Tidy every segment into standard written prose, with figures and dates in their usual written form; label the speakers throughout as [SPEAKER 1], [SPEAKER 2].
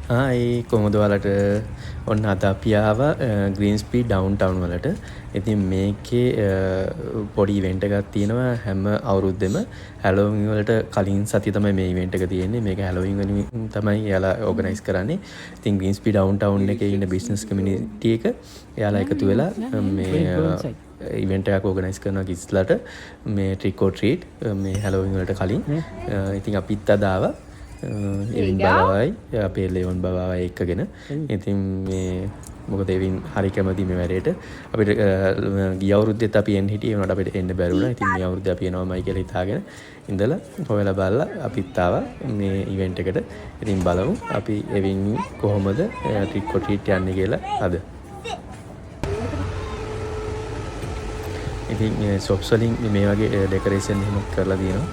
[SPEAKER 1] ඒ කොහොමද ඔයාලට ඔන්න අද අපි ආවා ග්‍රීන්ස්පී ඩවුන්ටවුන් වලට. ඉතින් මේකේ පොඩි ඉවෙන්ට් එකක් තියෙනවා හැම අවුරුද්දෙම. හැලෝවින් වලට කලින් සතිය තමයි මේ ඉවෙන්ට් එක තියෙන්නේ. මේක හැලෝවින් වලින් තමයි එයාලා ඕගනයිස් කරන්නේ. ඉතින් ග්‍රීන්ස්පී ඩවුන්ටවුන් එකේ ඉන්න බිස්නස් කමියුනිටි එක එයාලා එකතු වෙලා මේ ඉවෙන්ට් එකක් ඕගනයිස් කරනවා කිස්ලට මේ ට්‍රික් ඔර් ට්‍රීට් මේ හැලෝවින් වලට කලින්. ඉතින් අපිත් අද ආවා. එවින් බවයි අපේ ලෙවන් බවයි එක්කගෙන. ඉතින් මේ මොකද එවින් හරි කැමති මේ වැඩේට. අපිට ගිය අවුරුද්දෙත් අපි එන්න හිටියේ ඒනට අපිට එන්න බැරි වුණා. ඉතින් මේ අවුරුද්දේ අපි එනවාමයි කියලා හිතාගෙන ඉඳලා හොයලා බලලා අපිත් ආවා මේ ඉවෙන්ට් එකට. ඉතින් බලමු අපි එවින් කොහොමද ට්‍රික් ඔර් ට්‍රීට් යන්නේ කියලා අද. ඉතින් shops වලින් මේ වගේ ඩෙකොරේෂන් එහෙම කරලා තියෙනවා.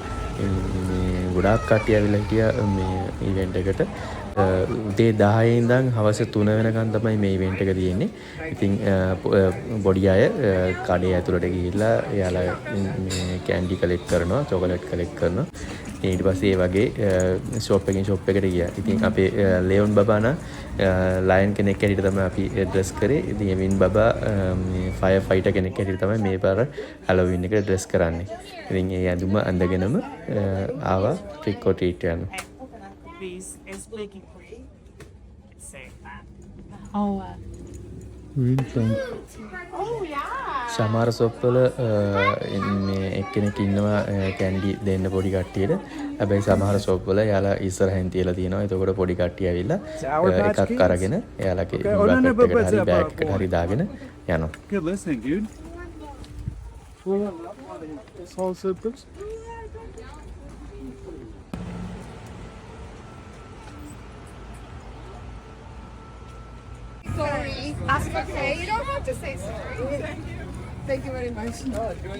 [SPEAKER 1] මේ ගොඩාක් කට්ටිය ඇවිල්ලා හිටියා මේ ඉවෙන්ට් එකට. උදේ 10 ඉඳන් හවස 3 වෙනකන් තමයි මේ ඉවෙන්ට් එක තියෙන්නේ. ඉතින් පොඩි අය කඩේ ඇතුළට ගිහිල්ලා එයාලා මේ කැන්ඩි කලෙක්ට් කරනවා, චොකලට් කලෙක්ට් කරනවා. ඊට පස්සේ ඒ වගේ ෂොප් එකකින් ෂොප් එකට ගියා. ඉතින් අපේ ලෙවන් බබා නම් ලයන් කෙනෙක් හැටියට තමයි අපි ඩ්‍රෙස් කරේ. ඉතින් එවින් බබා මේ ෆයර් ෆයිටර් කෙනෙක් හැටියට තමයි මේ පාර හැලෝවින් එක ඩ්‍රෙස් කරන්නේ. ඉතින් ඒ ඇඳුම අඳගෙනම ආවා ට්‍රික් ඔර් ට්‍රීට් යන්න. සමහර ෂොප් වල මේ එක්කෙනෙක් ඉන්නවා කැන්ඩි දෙන්න පොඩි කට්ටියට. හැබැයි සමහර ෂොප් වල එයාලා ඉස්සරහින් තියලා තියෙනවා. එතකොට පොඩි කට්ටිය ඇවිල්ලා එකක් අරගෙන එයාලගේ බෑග් එකට හරි බෑග් එකට හරි දාගෙන යනවා.
[SPEAKER 2] Good listening, dude. It's all surplus.
[SPEAKER 3] Sorry. That's okay. You don't have to say sorry. Thank you very much.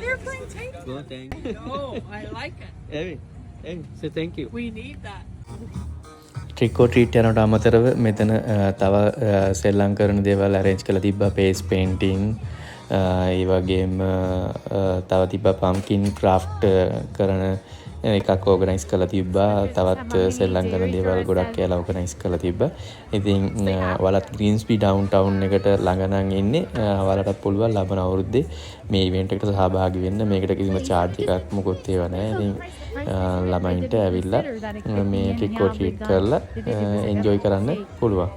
[SPEAKER 3] They're playing tank.
[SPEAKER 1] Well, thank
[SPEAKER 3] Oh, I like it.
[SPEAKER 1] so thank you.
[SPEAKER 3] We need that.
[SPEAKER 1] Trick or treat යනට අමතරව මෙතන තව සෙල්ලම් කරන දේවල් අරේන්ජ් කරලා තිබ්බා. Pace painting ඒ වගේම තව තිබ්බා පම්කින් ක්‍රාෆ්ට් කරන එකක් ඕගනයිස් කරලා තිබ්බා. තවත් සෙල්ලම් කරන දේවල් ගොඩක් එයාලා ඕගනයිස් කරලා තිබ්බා. ඉතින් ඔයාලත් ග්‍රීන්ස්පී ඩවුන්ටවුන් එකට ළඟ නම් ඉන්නේ ඔයාලට පුළුවන් ලබන අවුරුද්දේ මේ ඉවෙන්ට් එකට සහභාගී වෙන්න. මේකට කිසිම charge එකක් මොකුත් ඒවා නැහැ. ඉතින් ළමයින්ට ඇවිල්ලා මේ ට්‍රික් ඔර් ට්‍රීට් කරලා එන්ජොයි කරන්න පුළුවන්.